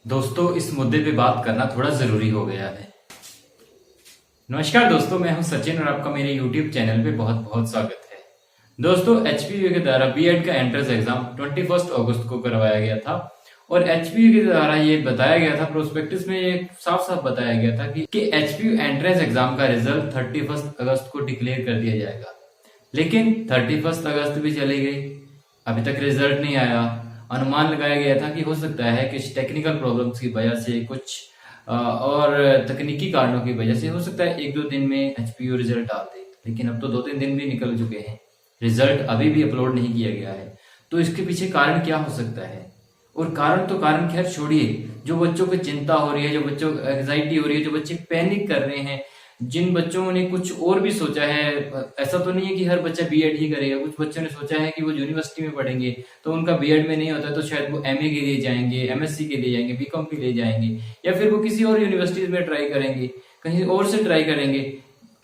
दोस्तों, इस मुद्दे पे बात करना थोड़ा जरूरी हो गया है। नमस्कार दोस्तों, मैं हूं सचिन और आपका मेरे YouTube चैनल पे बहुत बहुत स्वागत है। दोस्तों, एचपीयू के द्वारा बीएड का एंट्रेंस एग्जाम 21 अगस्त को करवाया गया था और एचपीयू के द्वारा ये बताया गया था, प्रोस्पेक्टस में ये साफ साफ बताया गया था कि एचपीयू एंट्रेंस एग्जाम का रिजल्ट 31 अगस्त को डिक्लेयर कर दिया जाएगा। लेकिन 31 अगस्त भी चली गई, अभी तक रिजल्ट नहीं आया। अनुमान लगाया गया था कि हो सकता है कि टेक्निकल प्रॉब्लम्स की वजह से कुछ और तकनीकी कारणों की वजह से हो सकता है 1-2 दिन में एचपीयू रिजल्ट डाल दे। लेकिन अब तो 2-3 दिन भी निकल चुके हैं, रिजल्ट अभी भी अपलोड नहीं किया गया है। तो इसके पीछे कारण क्या हो सकता है? और कारण खैर छोड़िए, जो बच्चों को चिंता हो रही है, जो बच्चों को एंग्जाइटी हो रही है, जो बच्चे पैनिक कर रहे हैं, जिन बच्चों ने कुछ और भी सोचा है, ऐसा तो नहीं है कि हर बच्चा बीएड ही करेगा। कुछ बच्चों ने सोचा है कि वो यूनिवर्सिटी में पढ़ेंगे, तो उनका बीएड में नहीं होता तो शायद वो एमए के लिए जाएंगे, एमएससी के लिए जाएंगे, बीकॉम के लिए जाएंगे, या फिर वो किसी और यूनिवर्सिटी में ट्राई करेंगे, कहीं और से ट्राई करेंगे।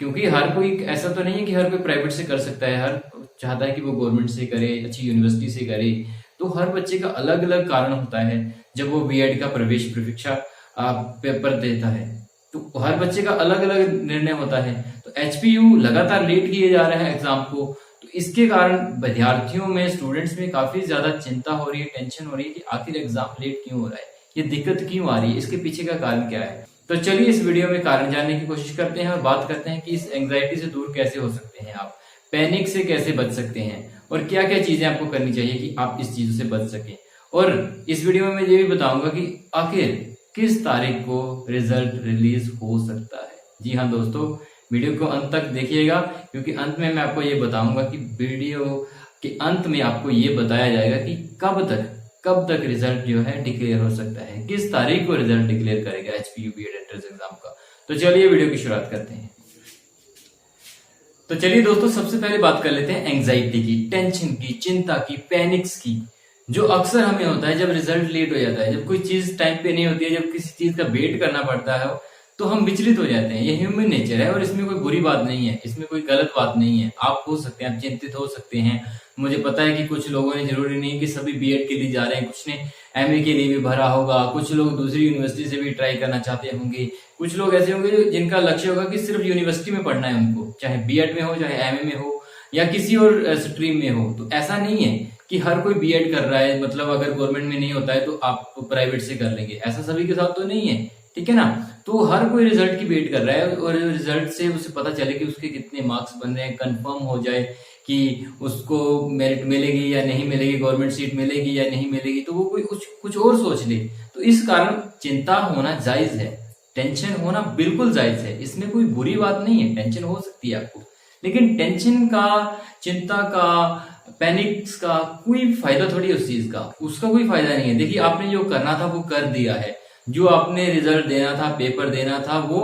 क्योंकि हर कोई ऐसा तो नहीं है कि हर कोई प्राइवेट से कर सकता है, हर चाहता है कि वो गवर्नमेंट से करे, अच्छी यूनिवर्सिटी से करे। तो हर बच्चे का अलग अलग कारण होता है जब वो बीएड का प्रवेश परीक्षा पेपर देता है। तो हर बच्चे का अलग अलग निर्णय होता है। तो एचपीयू लगातार लेट किए जा रहे हैं एग्जाम को, तो इसके कारण विद्यार्थियों में, स्टूडेंट्स में काफी ज्यादा चिंता हो रही है, टेंशन हो रही है कि आखिर एग्जाम लेट क्यों हो रहा है, ये दिक्कत क्यों आ रही है, इसके पीछे का कारण क्या है। तो चलिए इस वीडियो में कारण जानने की कोशिश करते हैं और बात करते हैं कि इस एंग्जाइटी से दूर कैसे हो सकते हैं आप, पैनिक से कैसे बच सकते हैं और क्या क्या चीजें आपको करनी चाहिए कि आप इस चीजों से बच सकें। और इस वीडियो में मैं ये भी बताऊंगा कि आखिर किस तारीख को रिजल्ट रिलीज हो सकता है। जी हाँ दोस्तों, वीडियो को अंत तक देखिएगा, क्योंकि अंत में मैं आपको ये बताऊंगा कि वीडियो के अंत में आपको ये बताया जाएगा कि कब तक रिजल्ट जो है डिक्लेयर हो सकता है, किस तारीख को रिजल्ट डिक्लेयर करेगा एचपीयू बीएड एंट्रेंस एग्जाम का। तो चलिए वीडियो की शुरुआत करते हैं। तो चलिए दोस्तों, सबसे पहले बात कर लेते हैं एंग्जाइटी की, टेंशन की, चिंता की, पैनिक्स की, जो अक्सर हमें होता है जब रिजल्ट लेट हो जाता है, जब कोई चीज टाइम पे नहीं होती है, जब किसी चीज का वेट करना पड़ता है, तो हम विचलित हो जाते हैं। ये ह्यूमन नेचर है और इसमें कोई बुरी बात नहीं है, इसमें कोई गलत बात नहीं है। आप हो सकते हैं, आप चिंतित हो सकते हैं। मुझे पता है कि कुछ लोगों ने, जरूरी नहीं है कि सभी बीएड के लिए जा रहे हैं, कुछ ने एमए के लिए भी भरा होगा, कुछ लोग दूसरी यूनिवर्सिटी से भी ट्राई करना चाहते होंगे, कुछ लोग ऐसे होंगे जिनका लक्ष्य होगा कि सिर्फ यूनिवर्सिटी में पढ़ना है उनको, चाहे बीएड में हो, चाहे एमए में हो, या किसी और स्ट्रीम में हो। तो ऐसा नहीं है कि हर कोई बीएड कर रहा है, मतलब अगर गवर्नमेंट में नहीं होता है तो आप प्राइवेट से कर लेंगे, ऐसा सभी के साथ तो नहीं है, ठीक है ना। तो हर कोई रिजल्ट की वेट कर रहा है और रिजल्ट से उसे पता चले कि उसके कितने मार्क्स बन रहे हैं, कंफर्म हो जाए कि उसको मेरिट मिलेगी या नहीं मिलेगी, गवर्नमेंट सीट मिलेगी या नहीं मिलेगी, तो वो कोई कुछ और सोच ले। तो इस कारण चिंता होना जायज है, टेंशन होना बिल्कुल जायज है, इसमें कोई बुरी बात नहीं है। टेंशन हो सकती है आपको, लेकिन टेंशन का, चिंता का, पैनिक्स का कोई फायदा थोड़ी है उस चीज का, उसका कोई फायदा नहीं है। देखिए, आपने जो करना था वो कर दिया है, जो आपने रिजल्ट देना था, पेपर देना था, वो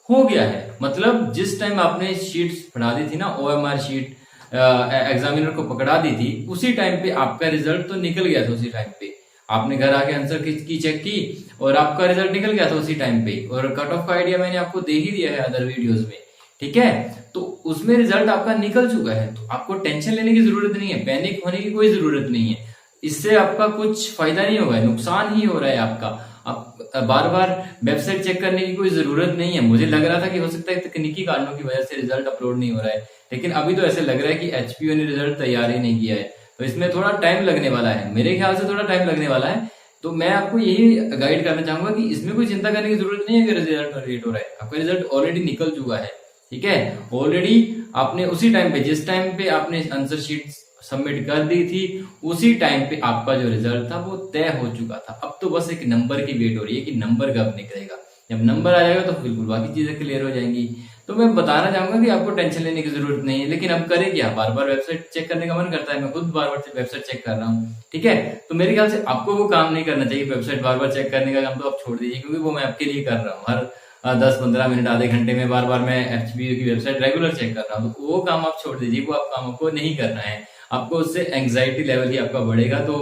हो गया है। मतलब जिस टाइम आपने शीट्स पढ़ा दी थी ना, ओएमआर शीट एग्जामिनर को पकड़ा दी थी, उसी टाइम पे आपका रिजल्ट तो निकल गया था। उसी टाइम पे आपने घर आके आंसर की चेक की और आपका रिजल्ट निकल गया था उसी टाइम पे। और कट ऑफ का आइडिया मैंने आपको दे ही दिया है अदर वीडियोस में, ठीक है। तो उसमें रिजल्ट आपका निकल चुका है, तो आपको टेंशन लेने की जरूरत नहीं है, पैनिक होने की कोई जरूरत नहीं है। इससे आपका कुछ फायदा नहीं होगा, नुकसान ही हो रहा है आपका। आप बार बार वेबसाइट चेक करने की कोई जरूरत नहीं है। मुझे लग रहा था कि हो सकता है तकनीकी कारणों की वजह से रिजल्ट अपलोड नहीं हो रहा है, लेकिन अभी तो ऐसे लग रहा है कि एचपीयू ने रिजल्ट तैयार ही नहीं किया है। तो इसमें थोड़ा टाइम लगने वाला है, मेरे ख्याल से थोड़ा टाइम लगने वाला है। तो मैं आपको यही गाइड करना चाहूंगा कि इसमें कोई चिंता करने की जरूरत नहीं है कि रिजल्ट लेट हो रहा है। आपका रिजल्ट ऑलरेडी निकल चुका है, ठीक है। ऑलरेडी आपने उसी टाइम पे, जिस टाइम पे आपने आंसर शीट सबमिट कर दी थी, उसी टाइम पे आपका जो रिजल्ट था वो तय हो चुका था। अब तो बस एक नंबर की वेट हो रही है कि नंबर कब निकलेगा। जब नंबर आ जाएगा तो बिल्कुल बाकी चीजें क्लियर हो जाएंगी। तो मैं बताना चाहूंगा कि आपको टेंशन लेने की जरूरत नहीं है, लेकिन अब करें क्या, बार बार वेबसाइट चेक करने का मन करता है। मैं खुद बार बार वेबसाइट चेक कर रहा हूँ, ठीक है। तो मेरे ख्याल से आपको वो काम नहीं करना चाहिए, वेबसाइट बार बार चेक करने का काम तो आप छोड़ दीजिए, क्योंकि वो मैं आपके लिए कर रहा हूँ। हर 10-15 मिनट, आधे घंटे में बार बार मैं एचपीयू की वेबसाइट रेगुलर चेक कर रहा हूँ, तो वो काम आप छोड़ दीजिए, वो आप काम आपको नहीं करना है। आपको उससे एंग्जाइटी लेवल ही आपका बढ़ेगा, तो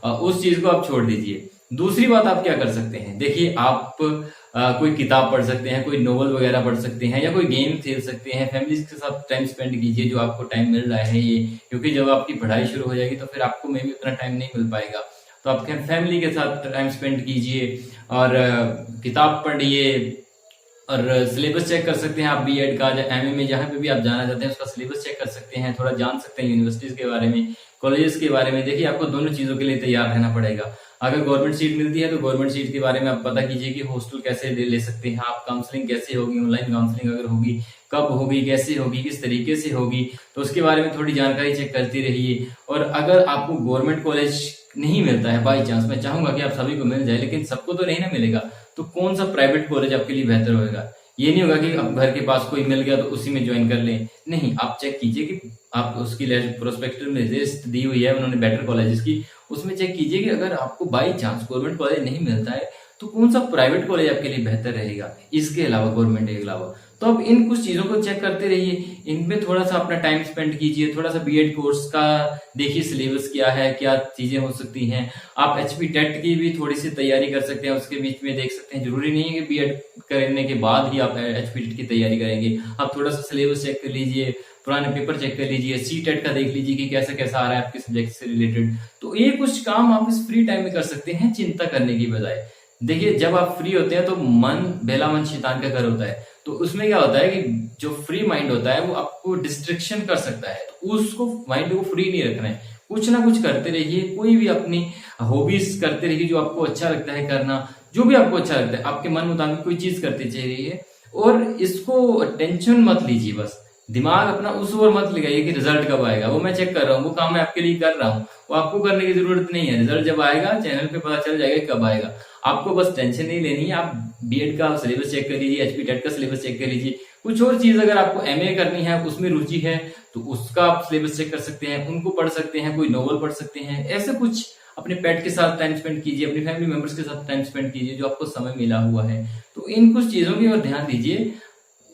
उस चीज को आप छोड़ दीजिए। दूसरी बात आप क्या कर सकते हैं, देखिए आप कोई किताब पढ़ सकते हैं, कोई नोवेल वगैरह पढ़ सकते हैं, या कोई गेम खेल सकते हैं, फैमिली के साथ टाइम स्पेंड कीजिए जो आपको टाइम मिल रहा है ये। क्योंकि जब आपकी पढ़ाई शुरू हो जाएगी तो फिर आपको में भी उतना टाइम नहीं मिल पाएगा। तो आप फैमिली के साथ टाइम स्पेंड कीजिए और किताब पढ़िए और सिलेबस चेक कर सकते हैं आप बीएड का, एमए में जहां पे भी आप जाना चाहते हैं उसका सिलेबस चेक कर सकते हैं, थोड़ा जान सकते हैं यूनिवर्सिटीज के बारे में, कॉलेजेस के बारे में। देखिए आपको दोनों चीजों के लिए तैयार रहना पड़ेगा। अगर गवर्नमेंट सीट मिलती है तो गवर्नमेंट सीट के बारे में आप पता कीजिए कि हॉस्टल कैसे ले सकते हैं आप, काउंसलिंग कैसे होगी, ऑनलाइन काउंसलिंग अगर होगी कब होगी, कैसे होगी, किस तरीके से होगी, तो उसके बारे में थोड़ी जानकारी चेक करती रहिए। और अगर आपको गवर्नमेंट कॉलेज नहीं मिलता है बाई चांस, मैं चाहूंगा कि आप सभी को मिल जाए लेकिन सबको तो नहीं ना मिलेगा, तो कौन सा प्राइवेट कॉलेज आपके लिए बेहतर होगा। ये नहीं होगा कि अब घर के पास कोई मिल गया तो उसी में ज्वाइन कर लें, नहीं, आप चेक कीजिए कि आप उसकी प्रोस्पेक्टस में लिस्ट दी हुई है उन्होंने बेटर कॉलेजेस की, उसमें चेक कीजिए कि अगर आपको बाई चांस गवर्नमेंट कॉलेज नहीं मिलता है तो कौन सा प्राइवेट कॉलेज आपके लिए बेहतर रहेगा इसके अलावा, गवर्नमेंट के अलावा। तो अब इन कुछ चीजों को चेक करते रहिए, इनमें थोड़ा सा अपना टाइम स्पेंड कीजिए, थोड़ा सा बीएड कोर्स का देखिए सिलेबस क्या है, क्या चीजें हो सकती हैं। आप एचपी टेट की भी थोड़ी सी तैयारी कर सकते हैं, उसके बीच में देख सकते हैं, जरूरी नहीं है कि बीएड करने के बाद ही आप एचपी टेट की तैयारी करेंगे। आप थोड़ा सा सिलेबस चेक कर लीजिए, पुराने पेपर चेक कर लीजिए, सी टेट का देख लीजिए कि कैसा कैसा आ रहा है आपके सब्जेक्ट से रिलेटेड। तो ये कुछ काम आप इस फ्री टाइम में कर सकते हैं चिंता करने की बजाय। देखिए जब आप फ्री होते हैं तो मन बेला मन शैतान का घर होता है, तो उसमें क्या होता है कि जो फ्री माइंड होता है वो आपको डिस्ट्रैक्शन कर सकता है, तो उसको माइंड को फ्री नहीं रखना है, कुछ ना कुछ करते रहिए, कोई भी अपनी हॉबीज करते रहिए जो आपको अच्छा लगता है करना, जो भी आपको अच्छा लगता है आपके मन मुताबिक कोई चीज करते चलिए और इसको टेंशन मत लीजिए, बस दिमाग अपना उस ओर मत लगाइए कि रिजल्ट कब आएगा, वो मैं चेक कर रहा हूँ, वो काम मैं आपके लिए कर रहा हूँ, वो आपको करने की जरूरत नहीं है। रिजल्ट जब आएगा चैनल पे पता चल जाएगा कब आएगा, आपको बस टेंशन नहीं लेनी है। आप बीएड का सिलेबस चेक कर लीजिए, एचपी टेट का सिलेबस चेक कर लीजिए, कुछ और चीज अगर आपको एमए करनी है उसमें रुचि है तो उसका आप सिलेबस चेक कर सकते हैं, उनको पढ़ सकते हैं, कोई नॉवल पढ़ सकते हैं, ऐसे कुछ अपने पेट के साथ टाइम स्पेंड कीजिए, अपनी फैमिली मेंबर्स के साथ टाइम स्पेंड कीजिए जो आपको समय मिला हुआ है। तो इन कुछ चीजों की ओर ध्यान दीजिए,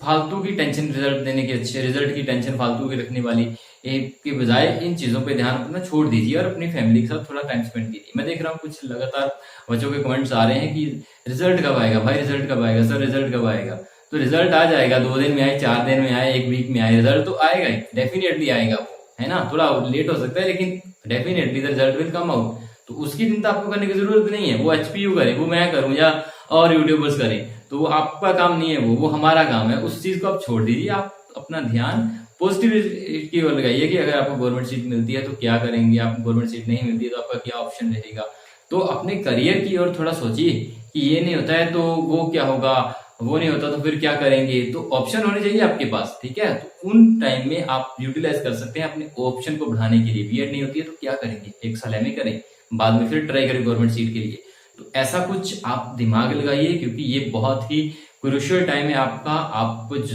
फालतू की टेंशन रिजल्ट देने की, अच्छे रिजल्ट की टेंशन फालतू की रखने वाली के बजाय इन चीजों पे ध्यान अपना छोड़ दीजिए और अपनी फैमिली के साथ थोड़ा टाइम स्पेंड कीजिए। मैं देख रहा हूँ कुछ लगातार बच्चों के कमेंट्स आ रहे हैं कि रिजल्ट कब आएगा भाई, रिजल्ट कब आएगा सर, रिजल्ट कब आएगा। तो रिजल्ट आ जाएगा, 2 दिन में आए, 4 दिन में आए, 1 वीक में आए, रिजल्ट तो आएगा ही, डेफिनेटली आएगा वो, है ना, थोड़ा लेट हो सकता है लेकिन definitely the result will come out. तो उसकी चिंता आपको करने की जरूरत नहीं है, वो एचपीयू करे, वो मैं करूं या और यूट्यूबर्स करें, तो वो आपका काम नहीं है, वो हमारा काम है। उस चीज को आप छोड़ दीजिए, आप अपना ध्यान पॉजिटिव की ओर लगाइए कि अगर आपको गवर्नमेंट सीट मिलती है तो क्या करेंगे, आपको गवर्नमेंट सीट नहीं मिलती है तो आपका क्या ऑप्शन रहेगा। तो अपने करियर की ओर थोड़ा सोचिए कि ये नहीं होता है तो वो क्या होगा, वो नहीं होता तो फिर क्या करेंगे। तो ऑप्शन होने चाहिए आपके पास, ठीक है। तो उन टाइम में आप यूटिलाइज कर सकते हैं अपने ऑप्शन को बढ़ाने के लिए। बीएड नहीं होती है तो क्या करेंगे, 1 साल एमए करें, बाद में फिर ट्राई करें गवर्नमेंट सीट के लिए। तो ऐसा कुछ आप दिमाग लगाइए क्योंकि ये बहुत ही क्रूशियल टाइम है आपका। आप कुछ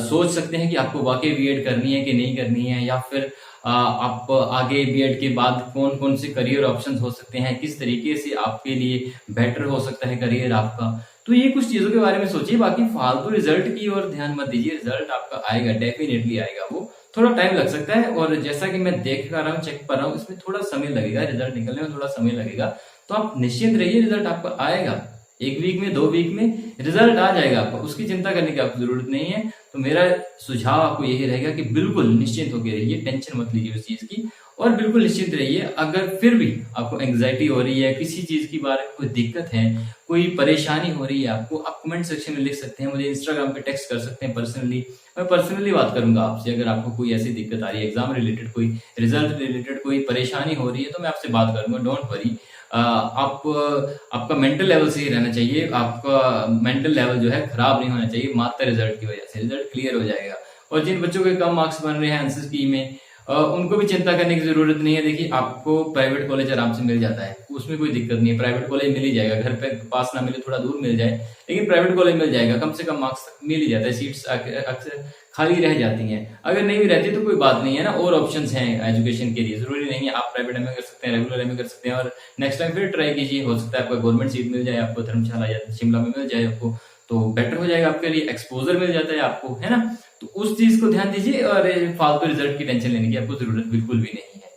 सोच सकते हैं कि आपको वाकई बीएड करनी है कि नहीं करनी है, या फिर आप आगे बीएड के बाद कौन कौन से करियर ऑप्शंस हो सकते हैं, किस तरीके से आपके लिए बेटर हो सकता है करियर आपका। तो ये कुछ चीजों के बारे में सोचिए, बाकी फालतू रिजल्ट की ओर ध्यान मत दीजिए। रिजल्ट आपका आएगा, डेफिनेटली आएगा, वो थोड़ा टाइम लग सकता है और जैसा कि मैं देख पा रहा हूँ, चेक कर रहा हूँ, इसमें थोड़ा समय लगेगा, रिजल्ट निकलने में थोड़ा समय लगेगा। तो आप निश्चिंत रहिए, रिजल्ट आपका आएगा, 1 वीक में 2 वीक में रिजल्ट आ जाएगा आपका, उसकी चिंता करने की आपको जरूरत नहीं है। तो मेरा सुझाव आपको यही रहेगा कि बिल्कुल निश्चिंत होकर रहिए, टेंशन मत लीजिए उस चीज की, और बिल्कुल निश्चिंत रहिए। अगर फिर भी आपको एंग्जाइटी हो रही है, किसी चीज की बारे में कोई दिक्कत है, कोई परेशानी हो रही है आपको, आप कमेंट सेक्शन में लिख सकते हैं, मुझे इंस्टाग्राम पे टेक्स्ट कर सकते हैं पर्सनली, मैं पर्सनली बात करूंगा आपसे। अगर आपको कोई ऐसी दिक्कत आ रही है, एग्जाम रिलेटेड, कोई रिजल्ट रिलेटेड कोई परेशानी हो रही है, तो मैं आपसे बात करूंगा, डोंट वरी। आपका मेंटल लेवल सही रहना चाहिए, आपका मेंटल लेवल जो है खराब नहीं होना चाहिए मात्र रिजल्ट की वजह से। रिजल्ट क्लियर हो जाएगा। और जिन बच्चों के कम मार्क्स बन रहे हैं आंसर की में, उनको भी चिंता करने की जरूरत नहीं है। देखिए आपको प्राइवेट कॉलेज आराम से मिल जाता है, उसमें कोई दिक्कत नहीं है, प्राइवेट कॉलेज मिल ही जाएगा, घर पे पास ना मिले, थोड़ा दूर मिल जाए, लेकिन प्राइवेट कॉलेज मिल जाएगा, कम से कम मार्क्स मिल ही जाता है, सीट्स अक्सर खाली रह जाती हैं। अगर नहीं भी रहती तो कोई बात नहीं है ना, और ऑप्शंस हैं एजुकेशन के लिए, जरूरी नहीं है आप प्राइवेट एमए कर सकते हैं, रेगुलर एमए कर सकते हैं, और नेक्स्ट टाइम फिर ट्राई कीजिए, हो सकता है आपको गवर्नमेंट सीट मिल जाए, आपको धर्मशाला या शिमला में मिल जाए आपको, तो बेटर हो जाएगा आपके लिए, एक्सपोजर मिल जाता है आपको, है ना। तो उस चीज को ध्यान दीजिए और फालतू रिजल्ट की टेंशन लेने की आपको जरूरत बिल्कुल भी नहीं है।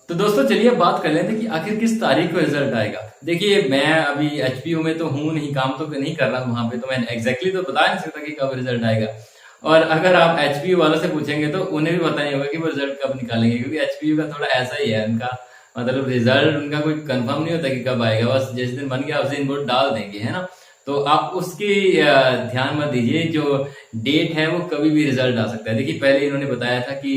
तो दोस्तों चलिए बात कर लेते हैं कि आखिर किस तारीख को रिजल्ट आएगा। देखिए मैं अभी एचपीयू में तो हूँ नहीं, काम तो नहीं कर रहा हूँ वहां पे, तो मैं एग्जैक्टली तो बता नहीं सकता कि कब रिजल्ट आएगा। और अगर आप एचपीयू वालों से पूछेंगे तो उन्हें भी पता नहीं होगा कि वो रिजल्ट कब निकालेंगे, क्योंकि एचपीयू का थोड़ा ऐसा ही है उनका, मतलब रिजल्ट उनका कोई कंफर्म नहीं होता कि कब आएगा, बस जिस दिन बन गया उस दिन वो डाल देंगे, है ना। तो आप उसकी ध्यान मत दीजिए, जो डेट है वो कभी भी रिजल्ट आ सकता है। देखिए पहले इन्होंने बताया था कि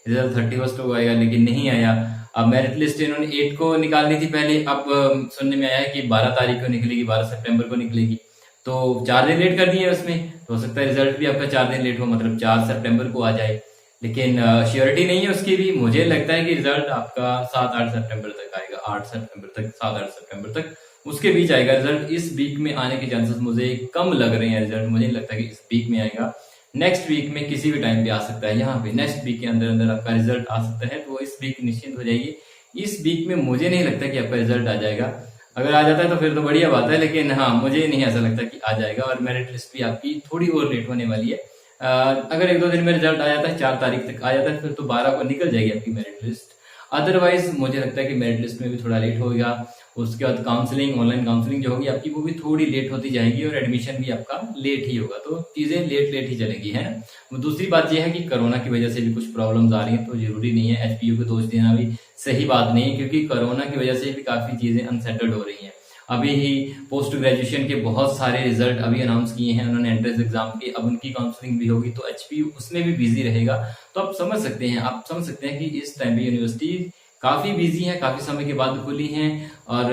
रिजल्ट 31 को आएगा, लेकिन नहीं आया। अब मेरिट लिस्ट इन्होंने 8 को निकालनी थी पहले, अब सुनने में आया है कि 12 तारीख को निकलेगी, 12 सितंबर को निकलेगी। तो 4 दिन लेट कर दिए उसमें, तो हो सकता है रिजल्ट भी आपका 4 दिन लेट हो, मतलब 4 सितंबर को आ जाए। लेकिन श्योरिटी नहीं है उसकी भी। मुझे लगता है कि रिजल्ट आपका 7-8 सितंबर तक आएगा, 8 सितंबर तक, 7-8 सितंबर तक, उसके बीच आएगा रिजल्ट। इस वीक में आने के चांसेस मुझे कम लग रहे हैं। रिजल्ट मुझे नहीं लगता कि इस वीक में आएगा, नेक्स्ट वीक में किसी भी टाइम पे आ सकता है। यहाँ पे नेक्स्ट वीक के अंदर अंदर आपका रिजल्ट आ सकता है, तो इस वीक निश्चिंत हो जाइए। इस वीक में मुझे नहीं लगता कि आपका रिजल्ट आ जाएगा। अगर आ जाता है तो फिर तो बढ़िया बात है, लेकिन हाँ मुझे नहीं ऐसा लगता कि आ जाएगा। और मेरिट लिस्ट भी आपकी थोड़ी और लेट होने वाली है। अगर 1-2 दिन में रिजल्ट आ जाता है, 4 तारीख तक आ जाता है, फिर तो 12 को निकल जाएगी आपकी मेरिट लिस्ट। अदरवाइज मुझे लगता है कि मेरिट लिस्ट में भी थोड़ा लेट होगा। उसके बाद काउंसलिंग, ऑनलाइन काउंसलिंग जो होगी आपकी, वो भी थोड़ी लेट होती जाएगी, और एडमिशन भी आपका लेट ही होगा। तो चीजें लेट ही चलेगी, है ना। दूसरी बात यह है कि कोरोना की वजह से भी कुछ प्रॉब्लम्स आ रही हैं, तो जरूरी नहीं है एचपीयू को दोष देना भी सही बात नहीं है, क्योंकि कोरोना की वजह से भी काफी चीजें अनसेटल्ड हो रही हैं। अभी ही पोस्ट ग्रेजुएशन के बहुत सारे रिजल्ट अभी अनाउंस किए हैं उन्होंने एंट्रेंस एग्जाम के, अब उनकी काउंसलिंग भी होगी, तो एचपीयू उसमें भी बिजी रहेगा। तो आप समझ सकते हैं कि इस टाइम पे यूनिवर्सिटी काफी बिजी है, काफी समय के बाद खुली है, और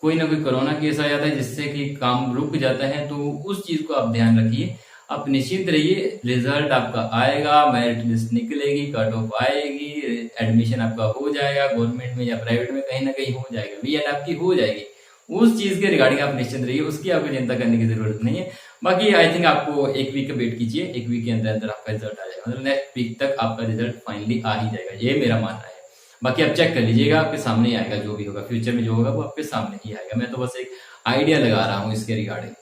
कोई ना कोई कोरोना केस आ जाता है जिससे कि काम रुक जाता है। तो उस चीज को आप ध्यान रखिए, आप निश्चिंत रहिए, रिजल्ट आपका आएगा, मेरिट लिस्ट निकलेगी, कट ऑफ आएगी, एडमिशन आपका हो जाएगा, गवर्नमेंट में या प्राइवेट में कहीं ना कहीं हो जाएगा, बीएड आपकी हो जाएगी। उस चीज के रिगार्डिंग आप निश्चिंत रहिए, उसकी आपको चिंता करने की जरूरत नहीं है। बाकी आई थिंक आपको 1 वीक का वेट कीजिए, 1 वीक के अंदर अंदर आपका रिजल्ट आ जाएगा, मतलब नेक्स्ट वीक तक आपका रिजल्ट फाइनली आ ही जाएगा, ये मेरा मानना है। बाकी आप चेक कर लीजिएगा, आपके सामने ही आएगा, जो भी होगा फ्यूचर में जो होगा वो आपके सामने ही आएगा। मैं तो बस एक आइडिया लगा रहा हूं इसके रिगार्डिंग।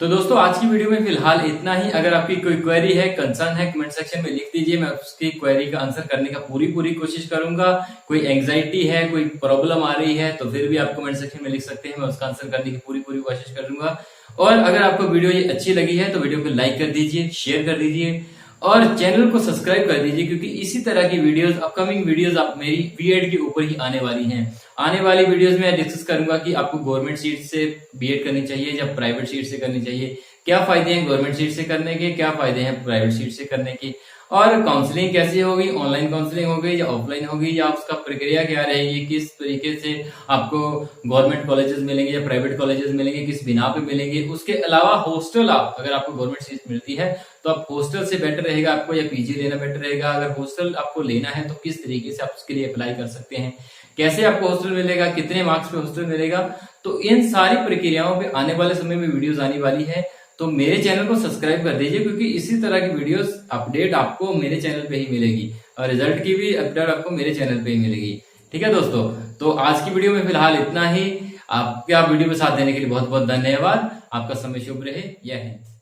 तो दोस्तों आज की वीडियो में फिलहाल इतना ही। अगर आपकी कोई क्वेरी है, कंसर्न है, कमेंट सेक्शन में लिख दीजिए, मैं उसकी क्वेरी का आंसर करने का पूरी कोशिश करूंगा। कोई एंग्जाइटी है, कोई प्रॉब्लम आ रही है, तो फिर भी आप कमेंट सेक्शन में लिख सकते हैं, मैं उसका आंसर करने की पूरी कोशिश करूंगा। और अगर आपको वीडियो ये अच्छी लगी है तो वीडियो को लाइक कर दीजिए, शेयर कर दीजिए, और चैनल को सब्सक्राइब कर दीजिए, क्योंकि इसी तरह की वीडियोस, अपकमिंग वीडियोस आप मेरी बीएड के ऊपर ही आने वाली हैं। आने वाली वीडियोस में डिस्कस करूंगा कि आपको गवर्नमेंट सीट से बीएड करनी चाहिए या प्राइवेट सीट से करनी चाहिए, क्या फायदे हैं गवर्नमेंट सीट से करने के, क्या फायदे हैं प्राइवेट सीट से करने के, और काउंसलिंग कैसी होगी, ऑनलाइन काउंसलिंग होगी या ऑफलाइन होगी, या उसका प्रक्रिया क्या रहेगी, किस तरीके से आपको गवर्नमेंट कॉलेजेस मिलेंगे या प्राइवेट कॉलेजेस मिलेंगे, किस बिना पे मिलेंगे। उसके अलावा हॉस्टल, आप अगर आपको गवर्नमेंट सीट मिलती है तो आप हॉस्टल से बेटर रहेगा आपको, या पीजी लेना बेटर रहेगा। अगर हॉस्टल आपको लेना है तो किस तरीके से आप उसके लिए अप्लाई कर सकते हैं, कैसे आपको हॉस्टल मिलेगा, कितने मार्क्स पे हॉस्टल मिलेगा, तो इन सारी प्रक्रियाओं पे आने वाले समय में वीडियोस आने वाली है। तो मेरे चैनल को सब्सक्राइब कर दीजिए, क्योंकि इसी तरह की वीडियोस अपडेट आपको मेरे चैनल पे ही मिलेगी, और रिजल्ट की भी अपडेट आपको मेरे चैनल पे ही मिलेगी। ठीक है दोस्तों, तो आज की वीडियो में फिलहाल इतना ही। आपका वीडियो में साथ देने के लिए बहुत बहुत धन्यवाद। आपका समय शुभ रहे। जय हिंद।